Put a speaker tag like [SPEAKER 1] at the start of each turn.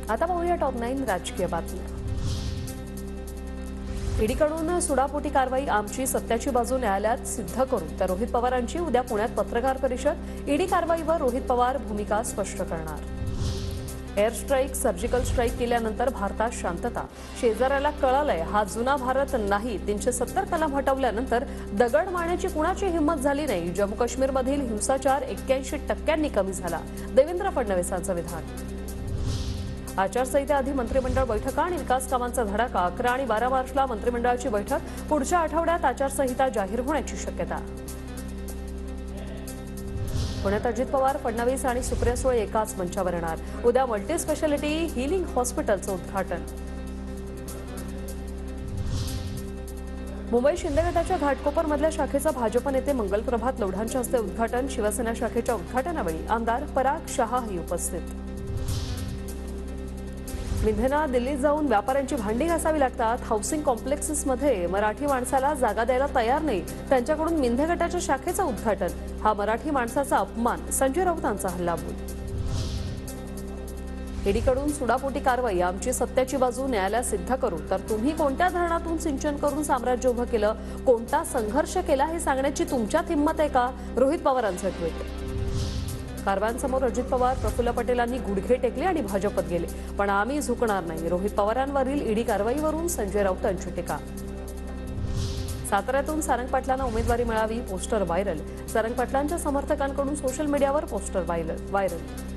[SPEAKER 1] आता पाहूया टॉप 9 राजकीय बातम्या। ईडीकडून सुडापोटी कारवाई, आमची सत्याची बाजू न्यायालयात सिद्ध करू तर रोहित पवारांची उद्या पुण्यात पत्रकार परिषद। ईडी कारवाईवर रोहित पवार भूमिका स्पष्ट करणार। एअर स्ट्राईक, सर्जिकल स्ट्राईक केल्यानंतर भारतात शांतता, शेजाऱ्याला कळालंय हा जुना भारत नाही। 370 कलम हटवल्यानंतर दगड मारण्याची कुणाची हिंमत झाली नाही। जम्मू काश्मीरमधील हिंसाचार 81% कमी झाला, देवेंद्र फडणवीसांचं विधान। आचारसंहितेआधी मंत्रिमंडळ बैठका आणि विकास कामांचा धडाका। 11 आणि 12 मार्चला मंत्रिमंडळाची बैठक, पुढच्या आठवड्यात आचारसंहिता जाहीर होण्याची शक्यता। पुण्यात अजित पवार, फडणवीस आणि सुप्रिया सुळे एकाच मंचावर येणार। उद्या मल्टी स्पेशालिटी हिलिंग हॉस्पिटलचं उद्घाटन। मुंबई शिंदे गटाच्या घाटकोपरमधल्या शाखेचा भाजप नेते मंगल प्रभात लोढांच्या हस्ते उद्घाटन। शिवसेना शाखेच्या उद्घाटनावेळी आमदार पराग शहाही उपस्थित। मिंधेना दिल्लीत जाऊन व्यापाऱ्यांची भांडी घासावी लागतात। हाऊसिंग कॉम्प्लेक्सेसमध्ये मराठी माणसाला जागा द्यायला तयार नाही, त्यांच्याकडून मिंधे गटाच्या शाखेचं उद्घाटन। हा मराठी माणसाचा अपमान, संजय राऊतांचा हल्लाबोल। ईडीकडून सुडापोटी कारवाई, आमची सत्याची बाजू न्यायालयात सिद्ध करू तर तुम्ही कोणत्या धरणातून सिंचन करून साम्राज्य उभं केलं, कोणता संघर्ष केला हे सांगण्याची तुमच्यात हिंमत आहे का? रोहित पवारांचं ट्विट। कारवांसमोर अजित पवार, प्रफुल्ल पटेलांनी गुडघे टेकले आणि भाजपत गेले, पण आम्ही झुकणार नाही। रोहित पवारांवरील ईडी कारवाईवरून संजय राऊतांची टीका। साताऱ्यातून सारंग पाटलांना उमेदवारी मिळावी, पोस्टर व्हायरल। सारंग पाटलांच्या समर्थकांकडून सोशल मीडियावर पोस्टर व्हायरल।